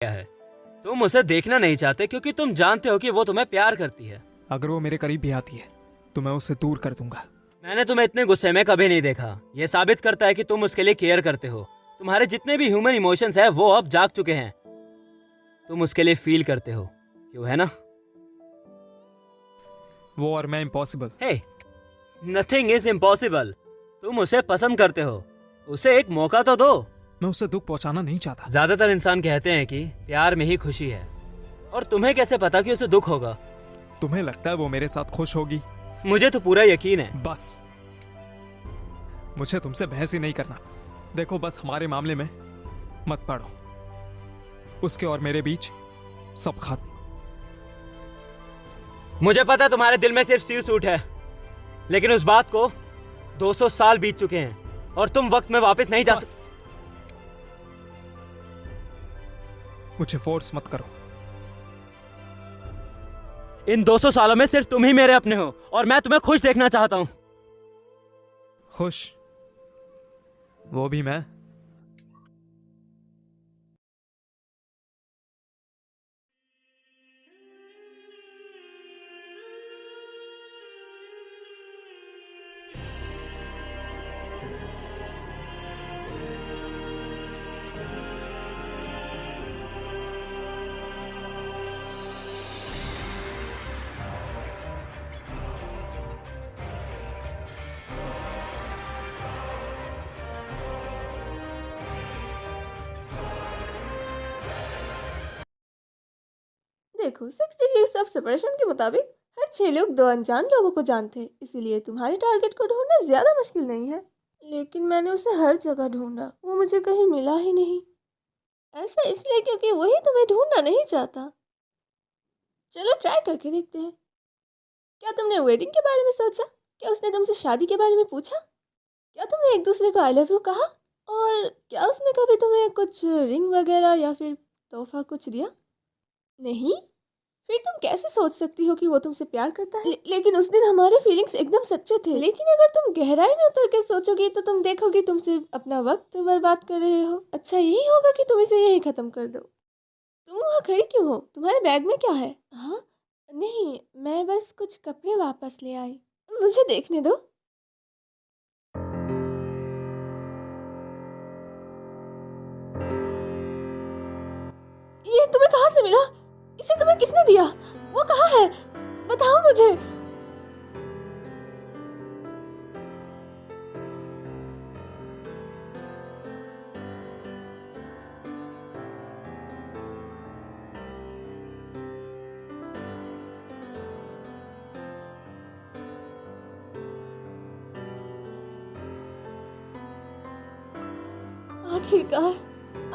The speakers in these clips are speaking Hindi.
क्या है? तुम उसे देखना नहीं चाहते क्योंकि तुम जानते हो कि वो तुम्हें प्यार करती है। अगर वो मेरे करीब भी आती है तो मैं उसे दूर कर दूंगा। मैंने तुम्हें इतने गुस्से में कभी नहीं देखा। ये साबित करता है कि तुम उसके लिए केयर करते हो। तुम्हारे जितने भी ह्यूमन इमोशंस है वो अब जाग चुके हैं। तुम उसके लिए फील करते हो, क्यों है ना? वो और मैं impossible. Hey, nothing is impossible. तुम उसे पसंद करते हो, उसे एक मौका तो दो। मैं उसे दुख पहुंचाना नहीं चाहता। ज्यादातर इंसान कहते हैं कि प्यार में ही खुशी है, और तुम्हें कैसे पता कि उसे दुख होगा? तुम्हें लगता है वो मेरे साथ खुश होगी? मुझे तो पूरा यकीन है। बस, मुझे तुमसे बहस ही नहीं करना। देखो, बस हमारे मामले में मत पड़ो। उसके और मेरे बीच सब खत्म। मुझे पता है तुम्हारे दिल में सिर्फ सी सूट है, लेकिन उस बात को 200 साल बीत चुके हैं और तुम वक्त में वापस नहीं जा सकते। मुझे फोर्स मत करो। इन 200 सालों में सिर्फ तुम ही मेरे अपने हो और मैं तुम्हें खुश देखना चाहता हूं। खुश? वो भी मैं? देखो, 6 डिग्रीज ऑफ सेपरेशन के मुताबिक हर 6 लोग 2 अनजान लोगों को जानते हैं, इसीलिए तुम्हारे टारगेट को ढूंढना ज्यादा मुश्किल नहीं है। लेकिन मैंने उसे हर जगह ढूंढा, वो मुझे कहीं मिला ही नहीं। ऐसा इसलिए क्योंकि वही तुम्हें ढूंढना नहीं चाहता। चलो ट्राई करके देखते हैं। क्या तुमने वेडिंग के बारे में सोचा? क्या उसने तुमसे शादी के बारे में पूछा? क्या तुमने एक दूसरे को आई लव यू कहा? और क्या उसने कभी तुम्हें कुछ रिंग वगैरह या फिर तोहफा कुछ दिया? नहीं? फिर तुम कैसे सोच सकती हो कि वो तुमसे प्यार करता है? लेकिन उस दिन हमारे फीलिंग्स एकदम सच्चे थे। लेकिन अगर तुम गहराई में उतर के सोचोगी तो तुम देखोगी तुम सिर्फ अपना वक्त बर्बाद कर रहे हो। अच्छा यही होगा कि तुम इसे यही खत्म कर दो। तुम वहाँ खड़ी क्यों हो? तुम्हारे बैग में क्या है? हाँ नहीं, मैं बस कुछ कपड़े वापस ले आई। मुझे देखने दो। ये तुम्हें कहाँ से मिला? इसे तुम्हें किसने दिया? वो कहाँ है? बताओ मुझे।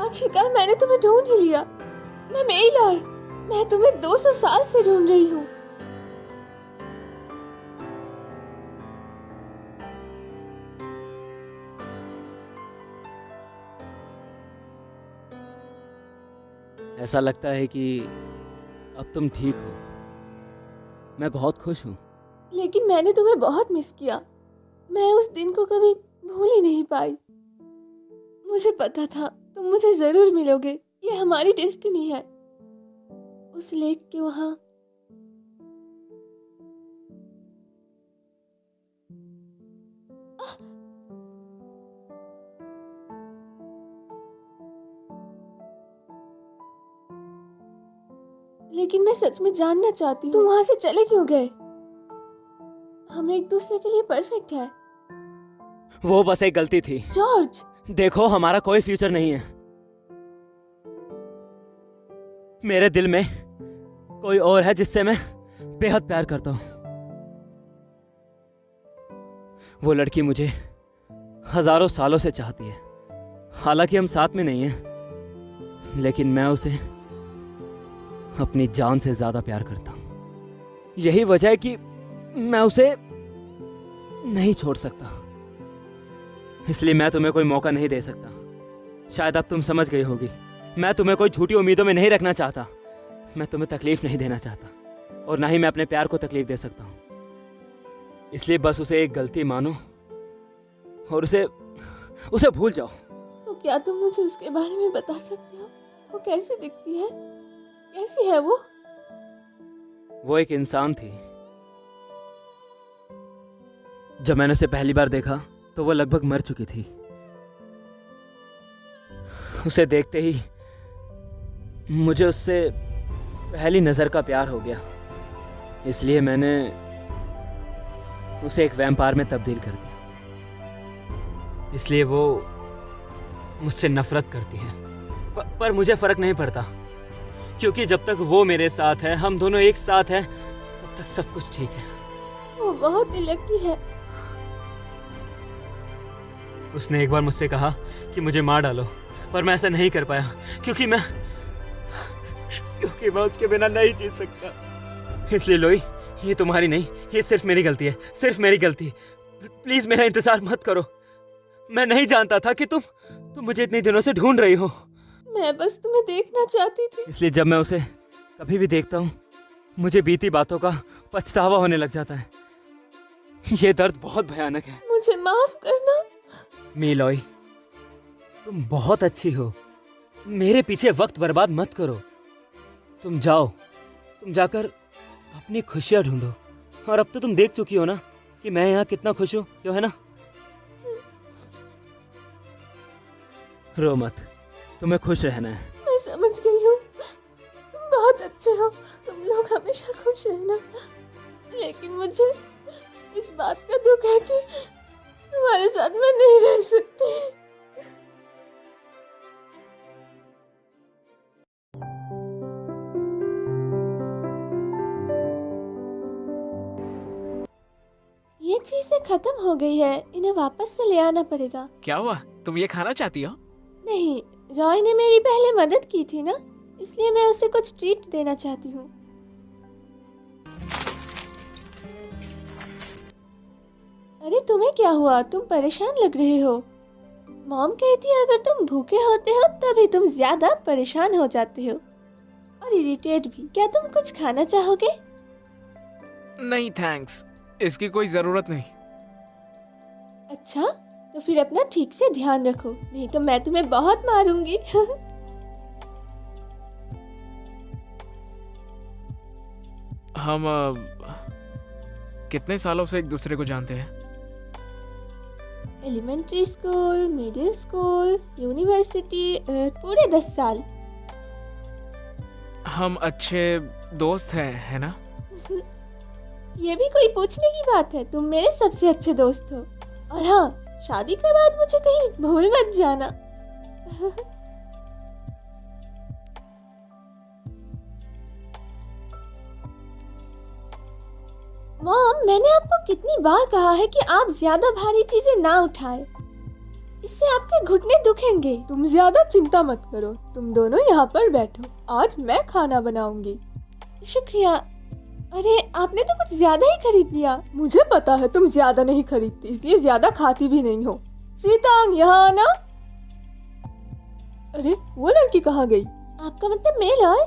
आखिरकार मैंने तुम्हें ढूंढ ही लिया। मैं मेल है। मैं तुम्हें 200 साल से ढूंढ रही हूँ। ऐसा लगता है कि अब तुम ठीक हो। मैं बहुत खुश हूँ। लेकिन मैंने तुम्हें बहुत मिस किया। मैं उस दिन को कभी भूल ही नहीं पाई। मुझे पता था तुम मुझे जरूर मिलोगे। ये हमारी डेस्टिनी है। उस लेक के वहां। लेकिन मैं सच में जानना चाहती हूँ तुम वहां से चले क्यों गए? हम एक दूसरे के लिए परफेक्ट है। वो बस एक गलती थी। जॉर्ज, देखो, हमारा कोई फ्यूचर नहीं है। मेरे दिल में कोई और है जिससे मैं बेहद प्यार करता हूं। वो लड़की मुझे हजारों सालों से चाहती है। हालांकि हम साथ में नहीं हैं, लेकिन मैं उसे अपनी जान से ज्यादा प्यार करता हूं। यही वजह है कि मैं उसे नहीं छोड़ सकता। इसलिए मैं तुम्हें कोई मौका नहीं दे सकता। शायद अब तुम समझ गई होगी। मैं तुम्हें कोई झूठी उम्मीदों में नहीं रखना चाहता। मैं तुम्हें तकलीफ नहीं देना चाहता, और ना ही मैं अपने प्यार को तकलीफ दे सकता हूं। इसलिए बस उसे एक गलती मानो और उसे भूल जाओ। तो क्या तुम मुझे उसके बारे में बता सकते हो? वो कैसी दिखती है? कैसी है वो? वो एक इंसान थी। जब मैंने उसे पहली बार देखा तो वो लगभग मर चुकी थी। उसे देखते ही मुझे उससे पहली नज़र का प्यार हो गया, इसलिए मैंने उसे एक वैम्पायर में तब्दील कर दिया। इसलिए वो मुझसे नफरत करती है, पर मुझे फ़र्क नहीं पड़ता, क्योंकि जब तक वो मेरे साथ है, हम दोनों एक साथ हैं, तब तक सब कुछ ठीक है। वो बहुत ही लकी है। उसने एक बार मुझसे कहा कि मुझे मार डालो, पर मैं ऐसा नहीं कर पाया, क्योंकि मैं उसके बिना नहीं जी सकता। इसलिए लोई, ये तुम्हारी नहीं, ये सिर्फ मेरी गलती है, सिर्फ मेरी गलती। प्लीज मेरा इंतजार मत करो। मैं नहीं जानता था कि तुम मुझे इतने दिनों से ढूंढ रही हो। मैं बस तुम्हें देखना चाहती थी। इसलिए जब मैं उसे कभी भी देखता हूँ, मुझे बीती बातों का पछतावा होने लग जाता है। ये दर्द बहुत भयानक है। मुझे माफ करना। मीलोई, तुम बहुत अच्छी हो। मेरे पीछे वक्त बर्बाद मत करो। तुम जाओ, तुम जाकर अपनी खुशियां ढूंढो। और अब तो तुम देख चुकी हो ना कि मैं यहाँ कितना खुश हूँ, क्यों है ना? रो मत, तुम्हें खुश रहना है। मैं समझ गई हूँ, तुम बहुत अच्छे हो, तुम लोग हमेशा खुश रहना। लेकिन मुझे इस बात का दुख है कि तुम्हारे साथ मैं नहीं रह सकती। ये चीजें खत्म हो गई है, इन्हें वापस से ले आना पड़ेगा। क्या हुआ? तुम ये खाना चाहती हो? नहीं, रॉय ने मेरी पहले मदद की थी ना, इसलिए मैं उसे कुछ ट्रीट देना चाहती हूँ। अरे तुम्हें क्या हुआ? तुम परेशान लग रहे हो। मॉम कहती है अगर तुम भूखे होते हो तभी तुम ज्यादा परेशान हो जाते हो और इरिटेट भी। क्या तुम कुछ खाना चाहोगे? नहीं थैंक्स, इसकी कोई जरूरत नहीं। अच्छा, तो फिर अपना ठीक से ध्यान रखो, नहीं तो मैं तुम्हें बहुत मारूंगी। हम कितने सालों से एक दूसरे को जानते हैं? Elementary school, middle school, university, पूरे 10 साल। हम अच्छे दोस्त हैं, है ना? ये भी कोई पूछने की बात है? तुम मेरे सबसे अच्छे दोस्त हो। और हाँ, शादी के बाद मुझे कहीं भूल मत जाना। मॉम, मैंने आपको कितनी बार कहा है कि आप ज्यादा भारी चीजें ना उठाएं। इससे आपके घुटने दुखेंगे। तुम ज्यादा चिंता मत करो, तुम दोनों यहाँ पर बैठो, आज मैं खाना बनाऊंगी। शुक्रिया। अरे आपने तो कुछ ज्यादा ही खरीद लिया। मुझे पता है तुम ज्यादा नहीं खरीदती, इसलिए ज्यादा खाती भी नहीं हो। सीतांग, यहाँ आना। अरे वो लड़की कहाँ गई? आपका मतलब मेल है?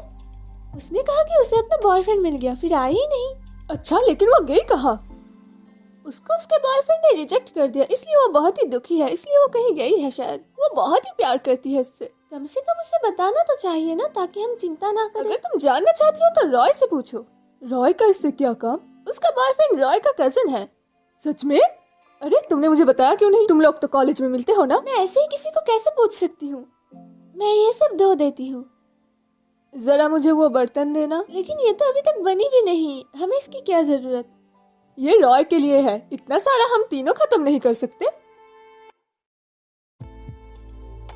उसने कहा कि उसे अपना बॉयफ्रेंड मिल गया, फिर आई ही नहीं। अच्छा, लेकिन वो गई कहाँ? उसको उसके बॉयफ्रेंड ने रिजेक्ट कर दिया, इसलिए वो बहुत ही दुखी है, इसलिए वो कहीं गई है शायद। वो बहुत ही प्यार करती है इससे। कम से कम उसे बताना तो चाहिए ना, ताकि हम चिंता ना करें। अगर तुम जानना चाहती हो तो रॉय से पूछो। रॉय का इससे क्या काम? उसका बॉयफ्रेंड रॉय का कजिन है। सच में? अरे तुमने मुझे बताया क्यों नहीं? तुम लोग तो कॉलेज में मिलते हो ना। मैं ऐसे ही किसी को कैसे पूछ सकती हूँ? मैं ये सब धो देती हूँ। जरा मुझे वो बर्तन देना। लेकिन ये तो अभी तक बनी भी नहीं, हमें इसकी क्या जरूरत? ये रॉय के लिए है, इतना सारा हम तीनों खत्म नहीं कर सकते।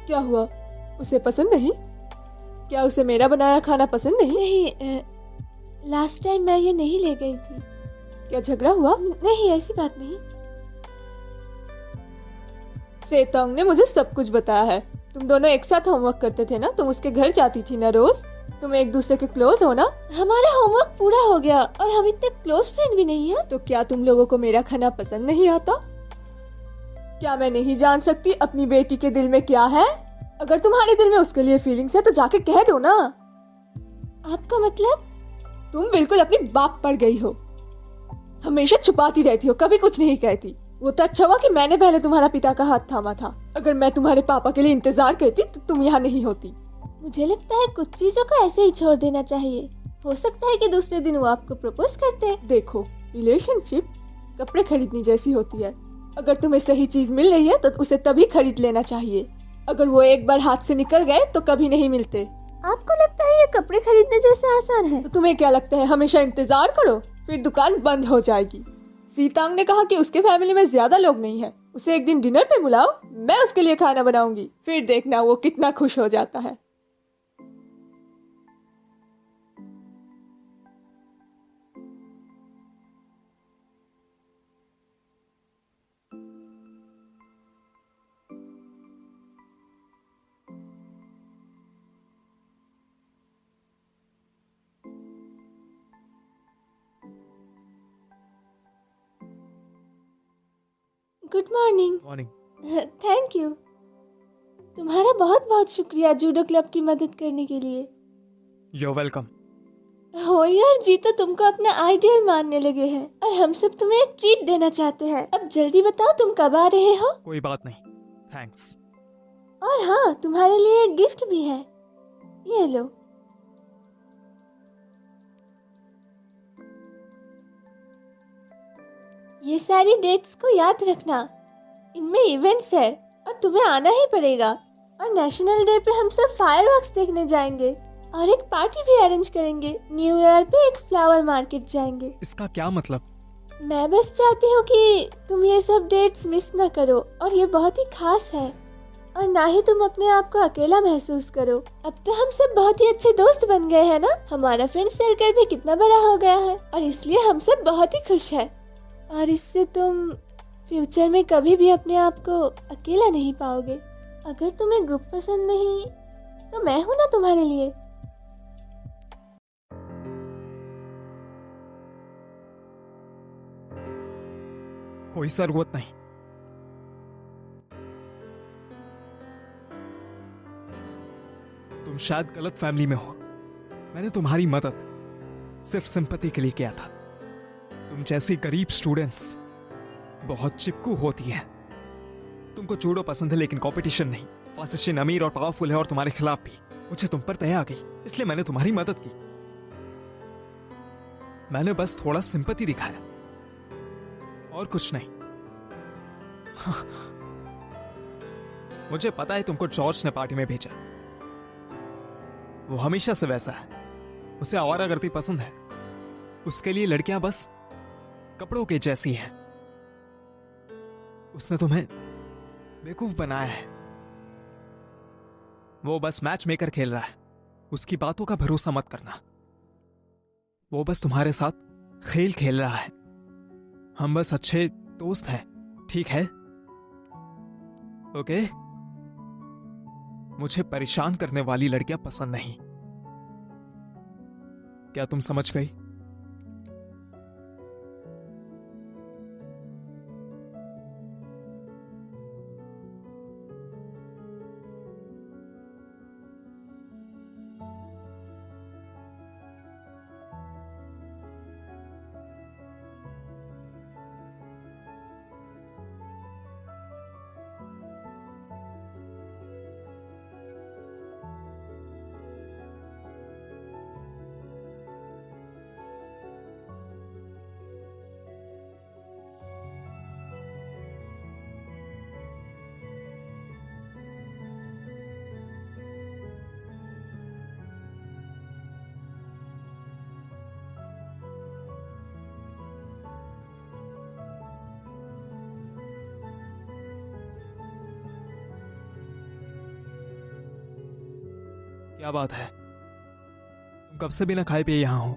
क्या हुआ? उसे पसंद नहीं? क्या उसे मेरा बनाया खाना पसंद नहीं? नहीं, लास्ट टाइम मैं ये नहीं ले गई थी। क्या झगड़ा हुआ? नहीं, ऐसी बात नहीं। सेतोंग ने मुझे सब कुछ बताया है। तुम दोनों एक साथ होमवर्क करते थे ना, तुम उसके घर जाती थी ना रोज। तुम एक दूसरे के क्लोज हो ना? हमारा होमवर्क पूरा हो गया और हम इतने क्लोज फ्रेंड भी नहीं है। तो क्या तुम लोगों को मेरा खाना पसंद नहीं आता? क्या मैं नहीं जान सकती अपनी बेटी के दिल में क्या है? अगर तुम्हारे दिल में उसके लिए फीलिंग्स है तो जाके कह दो ना। आपका मतलब? तुम बिल्कुल अपनी बाप पर गई हो, हमेशा छुपाती रहती हो, कभी कुछ नहीं कहती। वो तो अच्छा हुआ कि मैंने पहले तुम्हारा पिता का हाथ थामा था। अगर मैं तुम्हारे पापा के लिए इंतजार करती तो तुम यहाँ नहीं होती। मुझे लगता है कुछ चीजों को ऐसे ही छोड़ देना चाहिए। हो सकता है कि दूसरे दिन वो आपको प्रपोज करते हैं। देखो, रिलेशनशिप कपड़े खरीदने जैसी होती है। अगर तुम्हें सही चीज मिल रही है तो उसे तभी खरीद लेना चाहिए। अगर वो एक बार हाथ से निकल गए तो कभी नहीं मिलते। आपको लगता है ये कपड़े खरीदने जैसा आसान है? तो तुम्हें क्या लगता है हमेशा इंतजार करो, फिर दुकान बंद हो जाएगी। सीतांग ने कहा कि उसके फैमिली में ज्यादा लोग नहीं है, उसे एक दिन डिनर पे बुलाओ, मैं उसके लिए खाना बनाऊंगी, फिर देखना वो कितना खुश हो जाता है। Good morning. Morning. Thank you. तुम्हारा बहुत बहुत शुक्रिया जूडो क्लब की मदद करने के लिए। You welcome. हो यार, जी तो तुमको अपना आइडियल मानने लगे हैं और हम सब तुम्हें एक ट्रीट देना चाहते हैं। अब जल्दी बताओ तुम कब आ रहे हो? कोई बात नहीं, थैंक्स। और हाँ, तुम्हारे लिए एक गिफ्ट भी है, ये लो। ये सारी डेट्स को याद रखना, इनमें इवेंट्स है और तुम्हें आना ही पड़ेगा। और नेशनल डे पे हम सब फायरवर्क्स देखने जाएंगे और एक पार्टी भी अरेंज करेंगे। न्यू ईयर पे एक फ्लावर मार्केट जाएंगे। इसका क्या मतलब? मैं बस चाहती हूँ कि तुम ये सब डेट्स मिस ना करो, और ये बहुत ही खास है, और ना ही तुम अपने आप को अकेला महसूस करो। अब तो हम सब बहुत ही अच्छे दोस्त बन गए हैं ना। हमारा फ्रेंड सर्कल भी कितना बड़ा हो गया है और इसलिए हम सब बहुत ही खुश है। और इससे तुम फ्यूचर में कभी भी अपने आप को अकेला नहीं पाओगे। अगर तुम्हें ग्रुप पसंद नहीं तो मैं हूं ना तुम्हारे लिए। कोई जरूरत नहीं। तुम शायद गलत फैमिली में हो। मैंने तुम्हारी मदद सिर्फ सिंपैथी के लिए किया था। तुम जैसी गरीब स्टूडेंट्स बहुत चिपकू होती हैं। तुमको जूडो पसंद है लेकिन कंपटीशन नहीं। फासिस्टिन अमीर और पावरफुल है और तुम्हारे खिलाफ भी। मुझे तुम पर दया आ गई, इसलिए मैंने तुम्हारी मदद की। मैंने बस थोड़ा सिंपैथी दिखाया और कुछ नहीं। मुझे पता है तुमको जॉर्ज ने पार्टी में भेजा। वो हमेशा से वैसा है। उसे आवारागर्दी पसंद है। उसके लिए लड़कियां बस कपड़ों के जैसी हैं। उसने तुम्हें बेवकूफ बनाया है। वो बस मैच मेकर खेल रहा है। उसकी बातों का भरोसा मत करना। वो बस तुम्हारे साथ खेल खेल रहा है। हम बस अच्छे दोस्त हैं, ठीक है? ओके? मुझे परेशान करने वाली लड़कियां पसंद नहीं। क्या तुम समझ गई? क्या बात है? तुम कब से बिना खाए पिए यहां हो?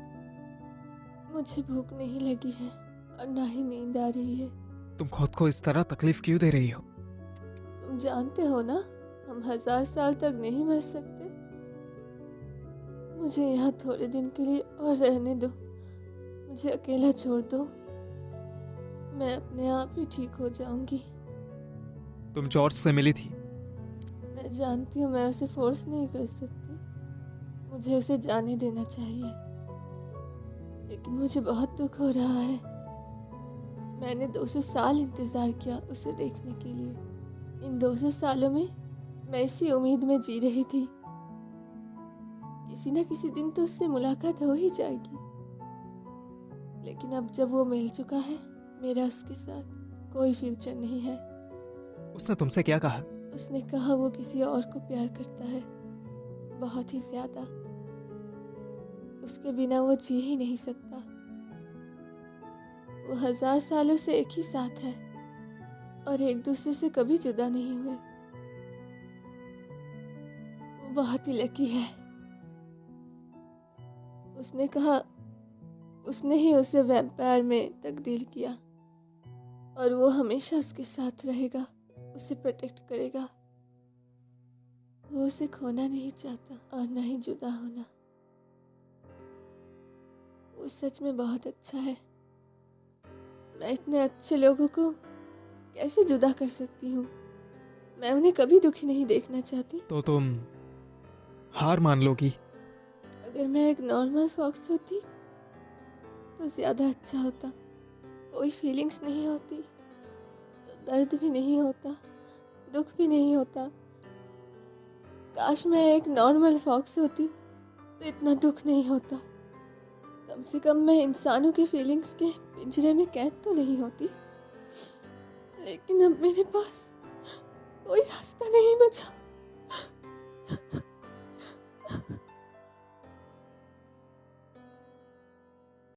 मुझे भूख नहीं लगी है और ना ही नींद आ रही है। तुम खुद को इस तरह तकलीफ क्यों दे रही हो? तुम जानते हो ना, हम 1000 साल तक नहीं मर सकते। मुझे यहाँ थोड़े दिन के लिए और रहने दो। मुझे अकेला छोड़ दो। मैं अपने आप ही ठीक हो जाऊंगी। तुम जॉर्ज से मिली थी? मैं जानती हूँ मैं उसे फोर्स नहीं कर सकती। मुझे उसे जाने देना चाहिए, लेकिन मुझे बहुत दुख हो रहा है। मैंने 200 साल इंतजार किया उसे देखने के लिए। इन 200 सालों में मैं इसी उम्मीद में जी रही थी किसी न किसी दिन तो उससे मुलाकात हो ही जाएगी। लेकिन अब जब वो मिल चुका है, मेरा उसके साथ कोई फ्यूचर नहीं है। उसने तुमसे क्या कहा? उसने कहा वो किसी और को प्यार करता है, बहुत ही ज्यादा। उसके बिना वो जी ही नहीं सकता। वो 1000 सालों से एक ही साथ है और एक दूसरे से कभी जुदा नहीं हुए। वो बहुत ही लकी है। उसने कहा उसने ही उसे वैम्पायर में तब्दील किया और वो हमेशा उसके साथ रहेगा, उसे प्रोटेक्ट करेगा। वो उसे खोना नहीं चाहता और ना ही जुदा होना। वो सच में बहुत अच्छा है। मैं इतने अच्छे लोगों को कैसे जुदा कर सकती हूँ? मैं उन्हें कभी दुखी नहीं देखना चाहती। तो तुम हार मान लोगी? अगर मैं एक नॉर्मल फॉक्स होती तो ज्यादा अच्छा होता। कोई फीलिंग्स नहीं होती तो दर्द भी नहीं होता, दुख भी नहीं होता। काश मैं एक नॉर्मल फॉक्स होती तो इतना दुख नहीं होता। कम से कम मैं इंसानों की फीलिंग्स के पिंजरे में कैद तो नहीं होती। लेकिन अब मेरे पास कोई रास्ता नहीं बचा।